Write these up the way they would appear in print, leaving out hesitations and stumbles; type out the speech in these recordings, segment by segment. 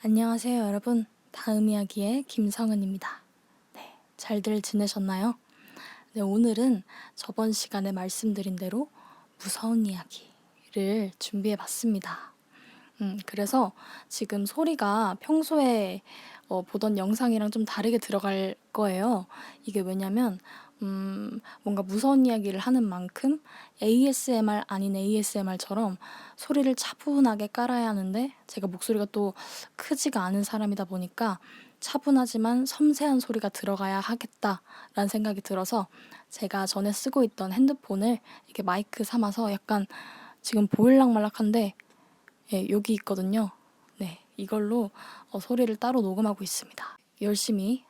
안녕하세요, 여러분. 다음 이야기의 김성은입니다. 네, 잘들 지내셨나요? 네, 오늘은 저번 시간에 말씀드린 대로 무서운 이야기를 준비해 봤습니다. 그래서 지금 소리가 평소에 보던 영상이랑 좀 다르게 들어갈 거예요. 이게 왜냐면 뭔가 무서운 이야기를 하는 만큼 ASMR 아닌 ASMR처럼 소리를 차분하게 깔아야 하는데 제가 목소리가 또 크지가 않은 사람이다 보니까 차분하지만 섬세한 소리가 들어가야 하겠다라는 생각이 들어서 제가 전에 쓰고 있던 핸드폰을 이렇게 마이크 삼아서 약간 지금 보일락말락한데 여기 있거든요. 네, 이걸로 소리를 따로 녹음하고 있습니다. 열심히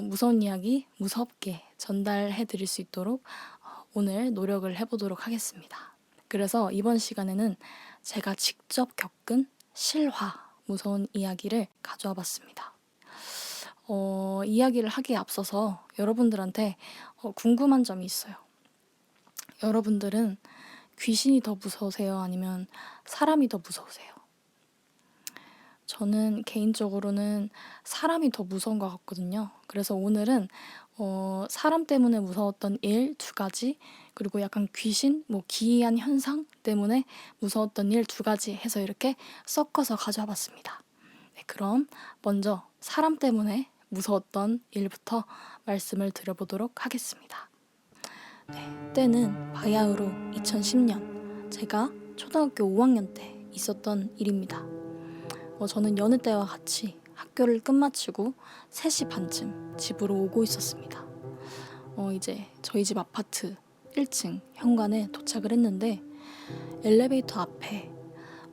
무서운 이야기 무섭게 전달해 드릴 수 있도록 오늘 노력을 해보도록 하겠습니다. 그래서 이번 시간에는 제가 직접 겪은 실화 무서운 이야기를 가져와 봤습니다. 이야기를 하기에 앞서서 여러분들한테 궁금한 점이 있어요. 여러분들은 귀신이 더 무서우세요? 아니면 사람이 더 무서우세요? 저는 개인적으로는 사람이 더 무서운 것 같거든요. 그래서 오늘은 사람 때문에 무서웠던 일 2가지, 그리고 약간 귀신, 기이한 현상 때문에 무서웠던 일 2가지 해서 이렇게 섞어서 가져와 봤습니다. 네, 그럼 먼저 사람 때문에 무서웠던 일부터 말씀을 드려보도록 하겠습니다. 네, 때는 바야흐로 2010년, 제가 초등학교 5학년 때 있었던 일입니다. 저는 여느 때와 같이 학교를 끝마치고 3시 반쯤 집으로 오고 있었습니다. 이제 저희 집 아파트 1층 현관에 도착을 했는데 엘리베이터 앞에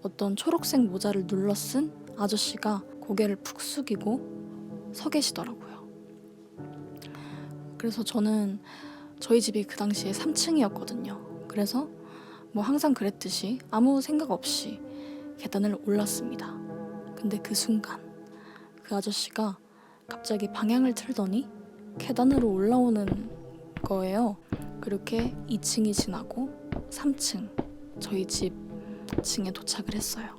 어떤 초록색 모자를 눌러 쓴 아저씨가 고개를 푹 숙이고 서 계시더라고요. 그래서 저는 저희 집이 그 당시에 3층이었거든요. 그래서 항상 그랬듯이 아무 생각 없이 계단을 올랐습니다. 근데 그 순간 그 아저씨가 갑자기 방향을 틀더니 계단으로 올라오는 거예요. 그렇게 2층이 지나고 3층, 저희 집 층에 도착을 했어요.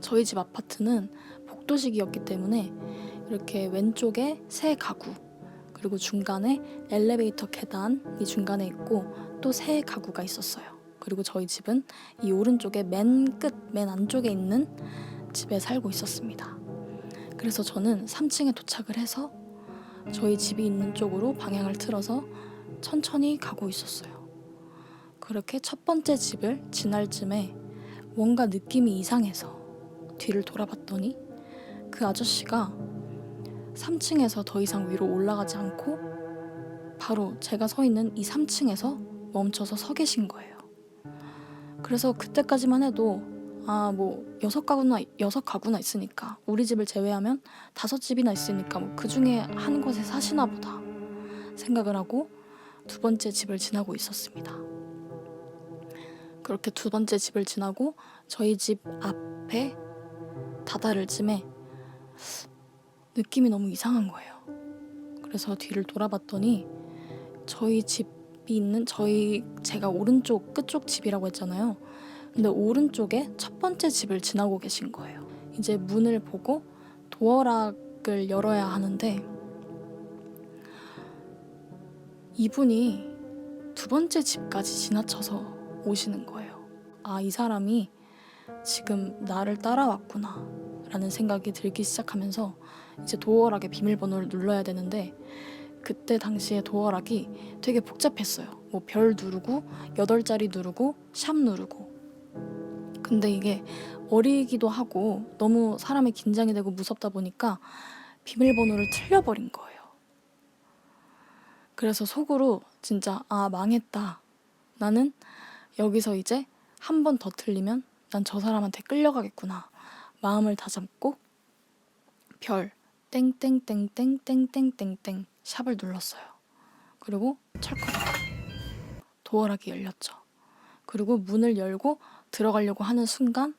저희 집 아파트는 복도식이었기 때문에 이렇게 왼쪽에 세 가구, 그리고 중간에 엘리베이터 계단이 중간에 있고 또 세 가구가 있었어요. 그리고 저희 집은 이 오른쪽에 맨 끝, 맨 안쪽에 있는 집에 살고 있었습니다. 그래서 저는 3층에 도착을 해서 저희 집이 있는 쪽으로 방향을 틀어서 천천히 가고 있었어요. 그렇게 첫 번째 집을 지날 쯤에 뭔가 느낌이 이상해서 뒤를 돌아봤더니 그 아저씨가 3층에서 더 이상 위로 올라가지 않고 바로 제가 서 있는 이 3층에서 멈춰서 서 계신 거예요. 그래서 그때까지만 해도 6가구나 있으니까 우리 집을 제외하면 5집이나 있으니까 그 중에 한 곳에 사시나 보다 생각을 하고 2번째 집을 지나고 있었습니다. 그렇게 2번째 집을 지나고 저희 집 앞에 다다를 쯤에 느낌이 너무 이상한 거예요. 그래서 뒤를 돌아봤더니 저희 집이 있는 제가 오른쪽 끝쪽 집이라고 했잖아요. 근데 오른쪽에 첫 번째 집을 지나고 계신 거예요. 이제 문을 보고 도어락을 열어야 하는데 이분이 2번째 집까지 지나쳐서 오시는 거예요. 이 사람이 지금 나를 따라왔구나 라는 생각이 들기 시작하면서 이제 도어락의 비밀번호를 눌러야 되는데 그때 당시에 도어락이 되게 복잡했어요. 별 누르고 8자리 누르고 샵 누르고. 근데 이게 어리기도 하고 너무 사람이 긴장이 되고 무섭다 보니까 비밀번호를 틀려버린 거예요. 그래서 속으로 진짜 망했다. 나는 여기서 이제 한 번 더 틀리면 난 저 사람한테 끌려가겠구나. 마음을 다잡고 별 땡땡땡땡땡땡땡땡 샵을 눌렀어요. 그리고 철컥 도어락이 열렸죠. 그리고 문을 열고 들어가려고 하는 순간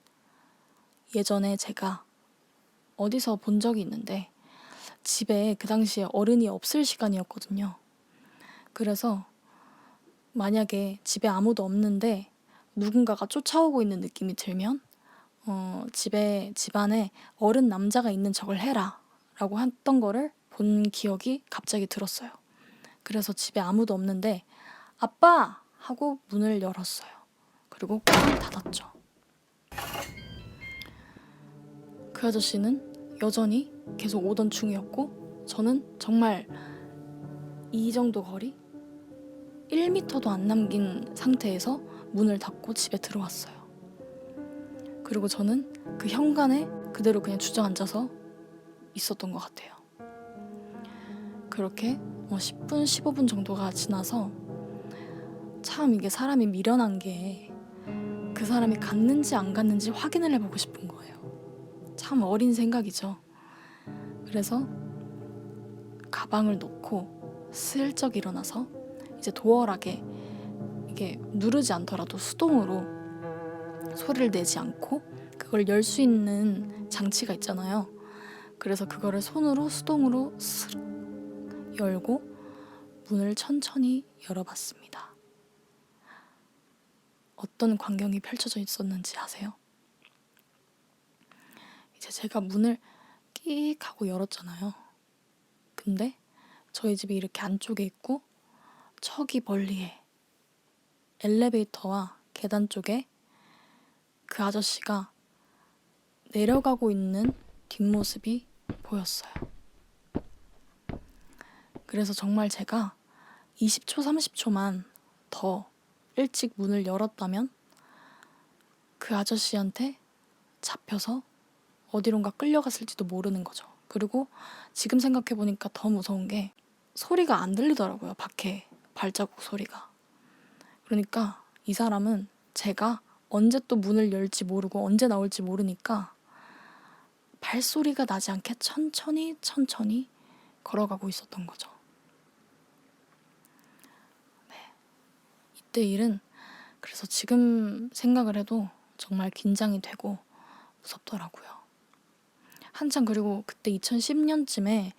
예전에 제가 어디서 본 적이 있는데 집에 그 당시에 어른이 없을 시간이었거든요. 그래서 만약에 집에 아무도 없는데 누군가가 쫓아오고 있는 느낌이 들면 집안에 어른 남자가 있는 척을 해라 라고 했던 거를 본 기억이 갑자기 들었어요. 그래서 집에 아무도 없는데 아빠! 하고 문을 열었어요. 그리고 꽝 닫았죠. 그 아저씨는 여전히 계속 오던 중이었고 저는 정말 이 정도 거리? 1m도 안 남긴 상태에서 문을 닫고 집에 들어왔어요. 그리고 저는 그 현관에 그대로 그냥 주저앉아서 있었던 것 같아요. 그렇게 10분, 15분 정도가 지나서 참 이게 사람이 미련한 게 그 사람이 갔는지 안 갔는지 확인을 해보고 싶은 거예요. 참 어린 생각이죠. 그래서 가방을 놓고 슬쩍 일어나서 이제 도어락에 이게 누르지 않더라도 수동으로 소리를 내지 않고 그걸 열 수 있는 장치가 있잖아요. 그래서 그거를 손으로 수동으로 스르륵 열고 문을 천천히 열어봤습니다. 어떤 광경이 펼쳐져 있었는지 아세요? 이제 제가 문을 끽 하고 열었잖아요. 근데 저희 집이 이렇게 안쪽에 있고 저기 멀리에 엘리베이터와 계단 쪽에 그 아저씨가 내려가고 있는 뒷모습이 보였어요. 그래서 정말 제가 20초, 30초만 더 일찍 문을 열었다면 그 아저씨한테 잡혀서 어디론가 끌려갔을지도 모르는 거죠. 그리고 지금 생각해보니까 더 무서운 게 소리가 안 들리더라고요. 밖에 발자국 소리가. 그러니까 이 사람은 제가 언제 또 문을 열지 모르고 언제 나올지 모르니까 발소리가 나지 않게 천천히 걸어가고 있었던 거죠. 네. 이때 일은 그래서 지금 생각을 해도 정말 긴장이 되고 무섭더라고요. 한참 그리고 그때 2010년쯤에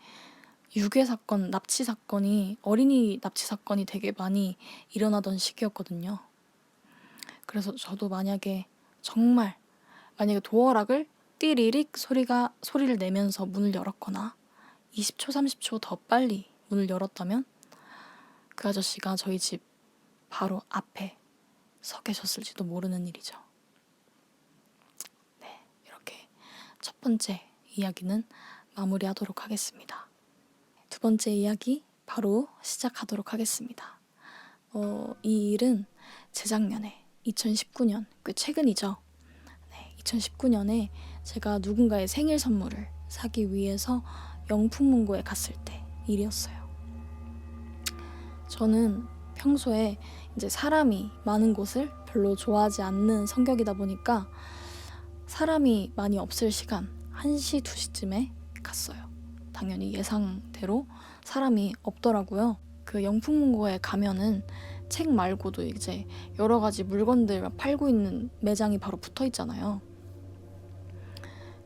유괴 사건, 납치 사건이 어린이 납치 사건이 되게 많이 일어나던 시기였거든요. 그래서 저도 만약에 도어락을 띠리릭 소리를 내면서 문을 열었거나 20초, 30초 더 빨리 문을 열었다면 그 아저씨가 저희 집 바로 앞에 서 계셨을지도 모르는 일이죠. 네, 이렇게 첫 번째 이야기는 마무리하도록 하겠습니다. 두 번째 이야기 바로 시작하도록 하겠습니다. 이 일은 재작년에 2019년, 꽤 최근이죠. 네, 2019년에 제가 누군가의 생일 선물을 사기 위해서 영풍문고에 갔을 때 일이었어요. 저는 평소에 이제 사람이 많은 곳을 별로 좋아하지 않는 성격이다 보니까 사람이 많이 없을 시간 1시, 2시쯤에 갔어요. 당연히 예상대로 사람이 없더라고요. 그 영풍문고에 가면은 책 말고도 이제 여러 가지 물건들 팔고 있는 매장이 바로 붙어 있잖아요.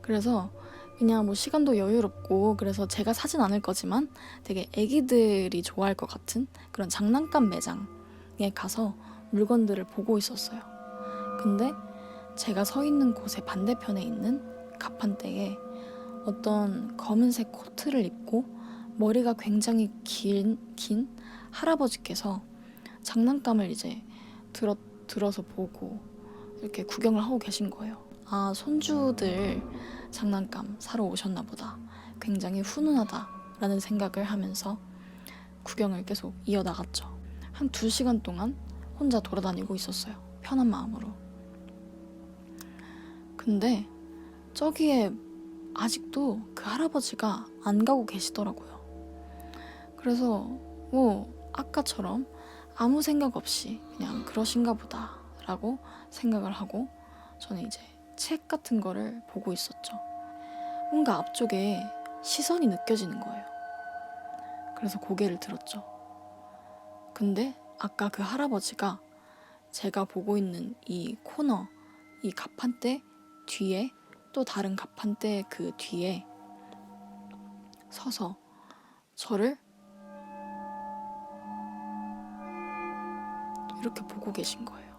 그래서 그냥 뭐 시간도 여유롭고 그래서 제가 사진 않을 거지만 되게 애기들이 좋아할 것 같은 그런 장난감 매장에 가서 물건들을 보고 있었어요. 근데 제가 서 있는 곳의 반대편에 있는 가판대에 어떤 검은색 코트를 입고 머리가 굉장히 긴 할아버지께서 장난감을 이제 들어서 보고 이렇게 구경을 하고 계신 거예요. 아, 손주들 장난감 사러 오셨나 보다. 굉장히 훈훈하다라는 생각을 하면서 구경을 계속 이어나갔죠. 한 2시간 동안 혼자 돌아다니고 있었어요. 편한 마음으로. 근데 저기에 아직도 그 할아버지가 안 가고 계시더라고요. 그래서 아까처럼 아무 생각 없이 그냥 그러신가 보다 라고 생각을 하고 저는 이제 책 같은 거를 보고 있었죠. 뭔가 앞쪽에 시선이 느껴지는 거예요. 그래서 고개를 들었죠. 근데 아까 그 할아버지가 제가 보고 있는 이 코너, 이 가판대 뒤에 또 다른 가판대 그 뒤에 서서 저를 이렇게 보고 계신 거예요.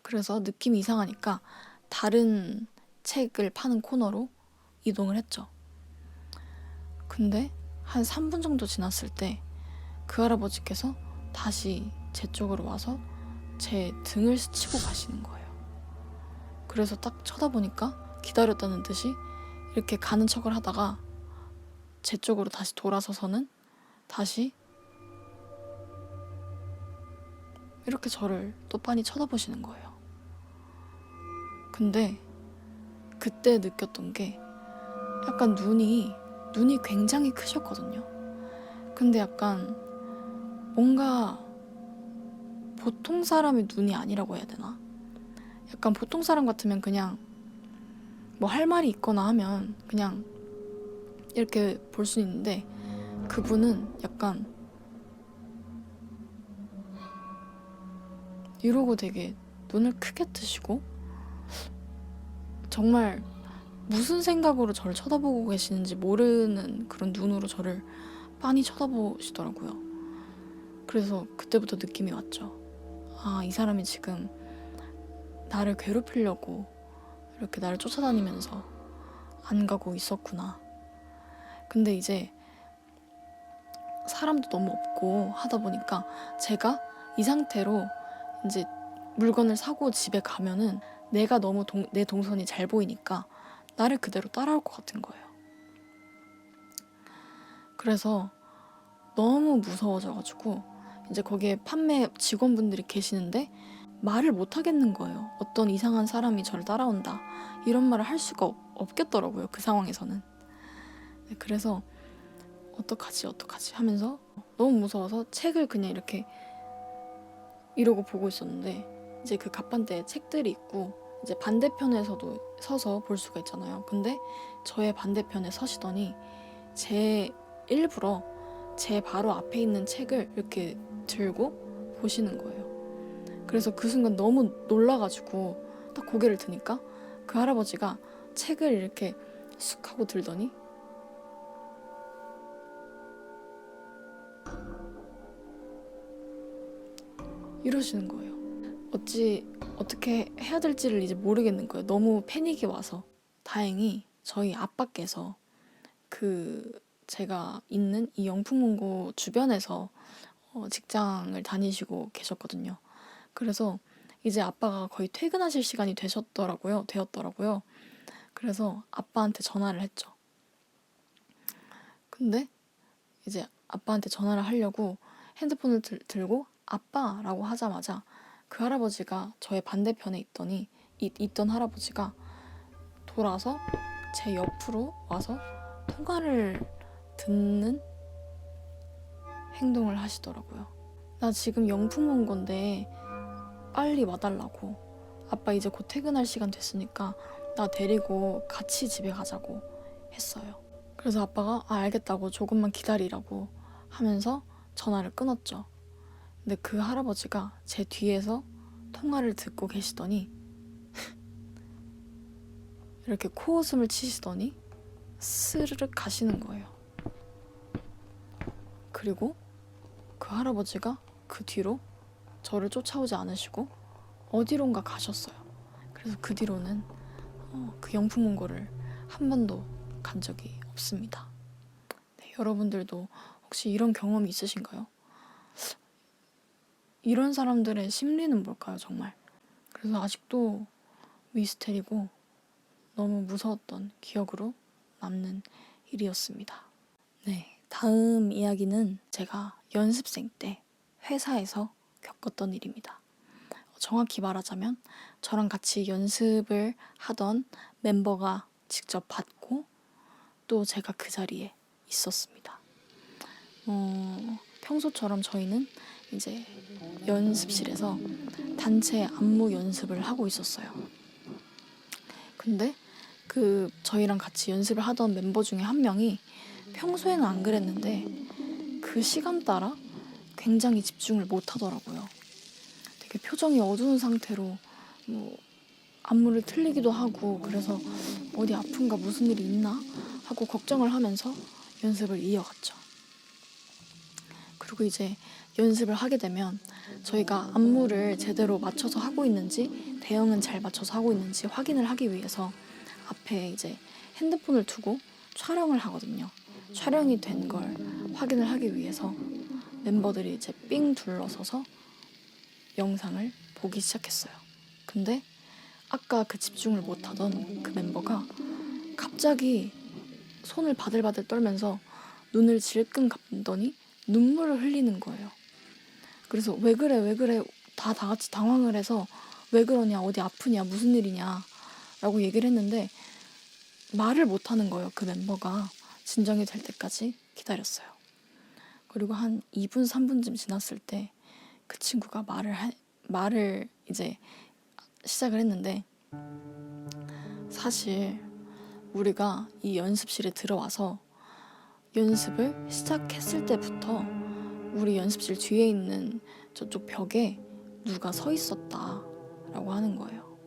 그래서 느낌이 이상하니까 다른 책을 파는 코너로 이동을 했죠. 근데 한 3분 정도 지났을 때 그 할아버지께서 다시 제 쪽으로 와서 제 등을 스치고 가시는 거예요. 그래서 딱 쳐다보니까 기다렸다는 듯이 이렇게 가는 척을 하다가 제 쪽으로 다시 돌아서서는 다시 이렇게 저를 또 빤히 쳐다보시는 거예요. 근데 그때 느꼈던 게 약간 눈이 굉장히 크셨거든요. 근데 약간 뭔가 보통 사람의 눈이 아니라고 해야 되나? 약간 보통 사람 같으면 그냥 뭐 할 말이 있거나 하면 그냥 이렇게 볼 수 있는데 그분은 약간 이러고 되게 눈을 크게 뜨시고 정말 무슨 생각으로 저를 쳐다보고 계시는지 모르는 그런 눈으로 저를 빤히 쳐다보시더라고요. 그래서 그때부터 느낌이 왔죠. 아, 이 사람이 지금 나를 괴롭히려고 이렇게 나를 쫓아다니면서 안 가고 있었구나. 근데 이제 사람도 너무 없고 하다 보니까 제가 이 상태로 이제 물건을 사고 집에 가면은 내가 너무 내 동선이 잘 보이니까 나를 그대로 따라올 것 같은 거예요. 그래서 너무 무서워져가지고 이제 거기에 판매 직원분들이 계시는데 말을 못 하겠는 거예요. 어떤 이상한 사람이 저를 따라온다 이런 말을 할 수가 없겠더라고요. 그 상황에서는. 네, 그래서 어떡하지 하면서 너무 무서워서 책을 그냥 이렇게 이러고 보고 있었는데 이제 그 갑판대에 책들이 있고 이제 반대편에서도 서서 볼 수가 있잖아요. 근데 저의 반대편에 서시더니 일부러 제 바로 앞에 있는 책을 이렇게 들고 보시는 거예요. 그래서 그 순간 너무 놀라가지고 딱 고개를 드니까 그 할아버지가 책을 이렇게 쑥 하고 들더니 이러시는 거예요. 어떻게 해야 될지를 이제 모르겠는 거예요. 너무 패닉이 와서. 다행히 저희 아빠께서 제가 있는 이 영풍문고 주변에서 직장을 다니시고 계셨거든요. 그래서 이제 아빠가 거의 퇴근하실 시간이 되었더라고요. 그래서 아빠한테 전화를 했죠. 근데 이제 아빠한테 전화를 하려고 핸드폰을 들고 아빠라고 하자마자 그 할아버지가 저의 반대편에 있던 할아버지가 돌아서 제 옆으로 와서 통화를 듣는 행동을 하시더라고요. 나 지금 영풍 온 건데 빨리 와달라고. 아빠 이제 곧 퇴근할 시간 됐으니까 나 데리고 같이 집에 가자고 했어요. 그래서 아빠가 알겠다고 조금만 기다리라고 하면서 전화를 끊었죠. 근데 그 할아버지가 제 뒤에서 통화를 듣고 계시더니 이렇게 코웃음을 치시더니 스르륵 가시는 거예요. 그리고 그 할아버지가 그 뒤로 저를 쫓아오지 않으시고 어디론가 가셨어요. 그래서 그 뒤로는 그 영풍문고를 한 번도 간 적이 없습니다. 네, 여러분들도 혹시 이런 경험이 있으신가요? 이런 사람들의 심리는 뭘까요, 정말? 그래서 아직도 미스테리고 너무 무서웠던 기억으로 남는 일이었습니다. 네, 다음 이야기는 제가 연습생 때 회사에서 겪었던 일입니다. 정확히 말하자면 저랑 같이 연습을 하던 멤버가 직접 받고 또 제가 그 자리에 있었습니다. 평소처럼 저희는 이제 연습실에서 단체 안무 연습을 하고 있었어요. 근데 저희랑 같이 연습을 하던 멤버 중에 한 명이 평소에는 안 그랬는데 그 시간 따라 굉장히 집중을 못 하더라고요. 되게 표정이 어두운 상태로 안무를 틀리기도 하고 그래서 어디 아픈가 무슨 일이 있나 하고 걱정을 하면서 연습을 이어갔죠. 그리고 이제 연습을 하게 되면 저희가 안무를 제대로 맞춰서 하고 있는지 대형은 잘 맞춰서 하고 있는지 확인을 하기 위해서 앞에 이제 핸드폰을 두고 촬영을 하거든요. 촬영이 된 걸 확인을 하기 위해서 멤버들이 이제 삥 둘러서서 영상을 보기 시작했어요. 근데 아까 그 집중을 못하던 그 멤버가 갑자기 손을 바들바들 떨면서 눈을 질끈 감더니 눈물을 흘리는 거예요. 그래서 왜 그래 다 같이 당황을 해서 왜 그러냐, 어디 아프냐, 무슨 일이냐 라고 얘기를 했는데 말을 못하는 거예요. 그 멤버가 진정이 될 때까지 기다렸어요. 그리고 한 2분 3분쯤 지났을 때 그 친구가 말을 이제 시작을 했는데, 사실 우리가 이 연습실에 들어와서 연습을 시작했을 때부터 우리 연습실 뒤에 있는 저쪽 벽에 누가 서 있었다라고 하는 거예요.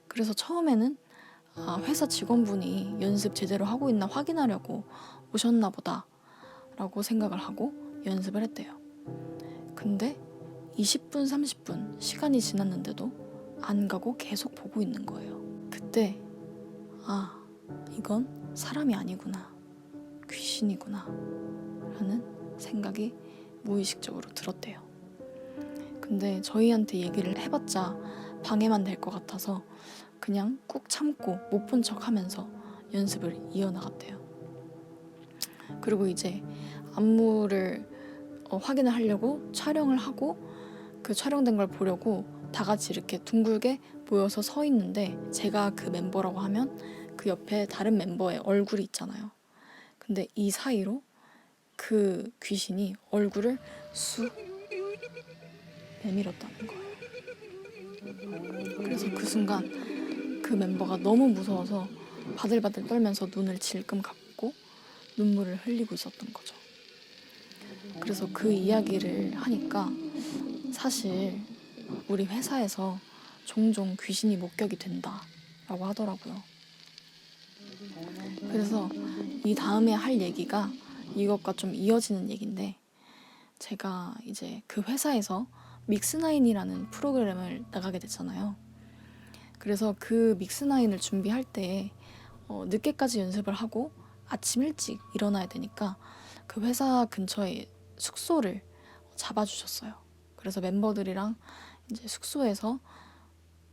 그래서 처음에는 회사 직원분이 연습 제대로 하고 있나 확인하려고 오셨나 보다 라고 생각을 하고 연습을 했대요. 근데 20분, 30분 시간이 지났는데도 안 가고 계속 보고 있는 거예요. 그때 이건 사람이 아니구나, 귀신이구나 라는 생각이 무의식적으로 들었대요. 근데 저희한테 얘기를 해봤자 방해만 될 것 같아서 그냥 꾹 참고 못 본 척 하면서 연습을 이어나갔대요. 그리고 이제 안무를 확인을 하려고 촬영을 하고 그 촬영된 걸 보려고 다 같이 이렇게 둥글게 모여서 서 있는데, 제가 그 멤버라고 하면 그 옆에 다른 멤버의 얼굴이 있잖아요. 근데 이 사이로 그 귀신이 얼굴을 쑥 내밀었다는 거예요. 그래서 그 순간 그 멤버가 너무 무서워서 바들바들 떨면서 눈을 질끔 감고 눈물을 흘리고 있었던 거죠. 그래서 그 이야기를 하니까 사실 우리 회사에서 종종 귀신이 목격이 된다라고 하더라고요. 그래서 이 다음에 할 얘기가 이것과 좀 이어지는 얘기인데, 제가 이제 그 회사에서 믹스나인이라는 프로그램을 나가게 됐잖아요. 그래서 그 믹스나인을 준비할 때 늦게까지 연습을 하고 아침 일찍 일어나야 되니까 그 회사 근처에 숙소를 잡아주셨어요. 그래서 멤버들이랑 이제 숙소에서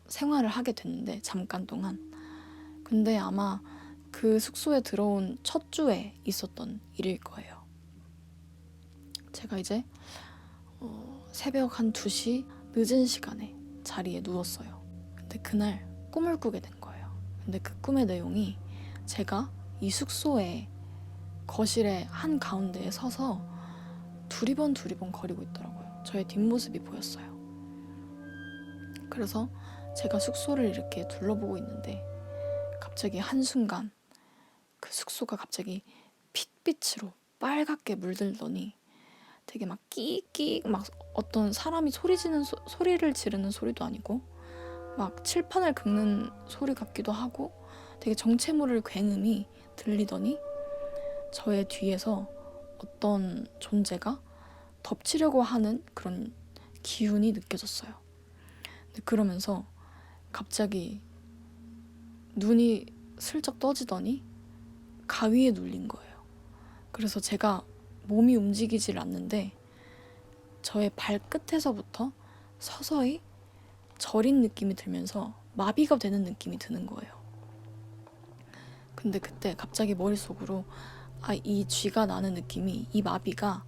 생활을 하게 됐는데, 잠깐 동안. 근데 아마 그 숙소에 들어온 첫 주에 있었던 일일 거예요. 제가 이제 새벽 한 2시 늦은 시간에 자리에 누웠어요. 근데 그날 꿈을 꾸게 된 거예요. 근데 그 꿈의 내용이 제가 이 숙소의 거실의 한 가운데에 서서 두리번 거리고 있더라고요. 저의 뒷모습이 보였어요. 그래서 제가 숙소를 이렇게 둘러보고 있는데 갑자기 한순간 그 숙소가 갑자기 핏빛으로 빨갛게 물들더니 되게 막 끼익 막 어떤 사람이 소리를 지르는 소리도 아니고 막 칠판을 긁는 소리 같기도 하고 되게 정체모를 굉음이 들리더니 저의 뒤에서 어떤 존재가 덮치려고 하는 그런 기운이 느껴졌어요. 근데 그러면서 갑자기 눈이 슬쩍 떠지더니 가위에 눌린 거예요. 그래서 제가 몸이 움직이질 않는데 저의 발끝에서부터 서서히 저린 느낌이 들면서 마비가 되는 느낌이 드는 거예요. 근데 그때 갑자기 머릿속으로 이 쥐가 나는 느낌이, 이 마비가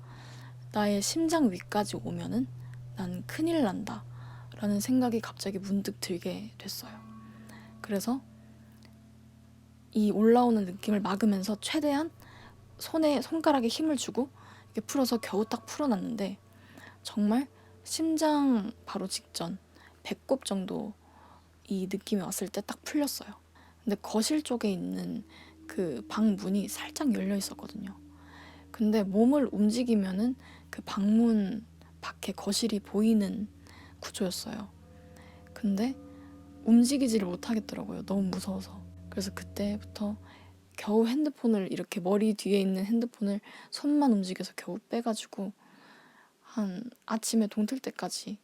나의 심장 위까지 오면은 난 큰일 난다 라는 생각이 갑자기 문득 들게 됐어요. 그래서 이 올라오는 느낌을 막으면서 최대한 손가락에 힘을 주고 이렇게 풀어서 겨우 딱 풀어놨는데, 정말 심장 바로 직전 배꼽 정도 이 느낌이 왔을 때 딱 풀렸어요. 근데 거실 쪽에 있는 그 방문이 살짝 열려 있었거든요. 근데 몸을 움직이면은 그 방문 밖에 거실이 보이는 구조였어요. 근데 움직이지를 못하겠더라고요. 너무 무서워서. 그래서 그때부터 겨우 핸드폰을, 이렇게 머리 뒤에 있는 핸드폰을 손만 움직여서 겨우 빼가지고 한 아침에 동틀 때까지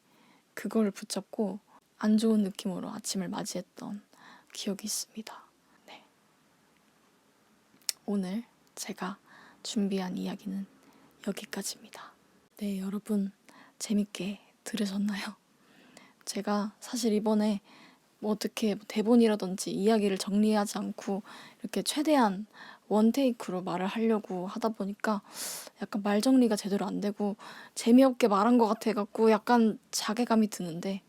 그걸 붙잡고 안 좋은 느낌으로 아침을 맞이했던 기억이 있습니다. 네. 오늘 제가 준비한 이야기는 여기까지입니다. 네, 여러분 재밌게 들으셨나요? 제가 사실 이번에 뭐 어떻게 대본이라든지 이야기를 정리하지 않고 이렇게 최대한 원테이크로 말을 하려고 하다 보니까 약간 말 정리가 제대로 안 되고 재미없게 말한 것 같아갖고 약간 자괴감이 드는데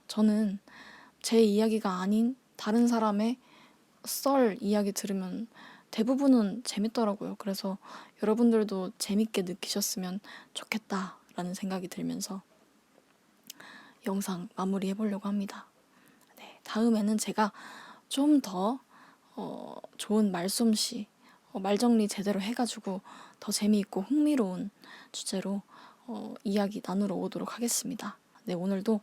저는 제 이야기가 아닌 다른 사람의 썰 이야기 들으면 대부분은 재밌더라고요. 그래서 여러분들도 재밌게 느끼셨으면 좋겠다라는 생각이 들면서 영상 마무리해 보려고 합니다. 네, 다음에는 제가 좀 더 좋은 말솜씨, 말 정리 제대로 해가지고 더 재미있고 흥미로운 주제로 이야기 나누러 오도록 하겠습니다. 네, 오늘도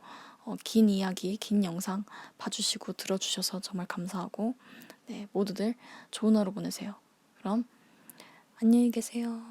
긴 이야기, 긴 영상 봐주시고 들어주셔서 정말 감사하고 네, 모두들 좋은 하루 보내세요. 그럼 안녕히 계세요.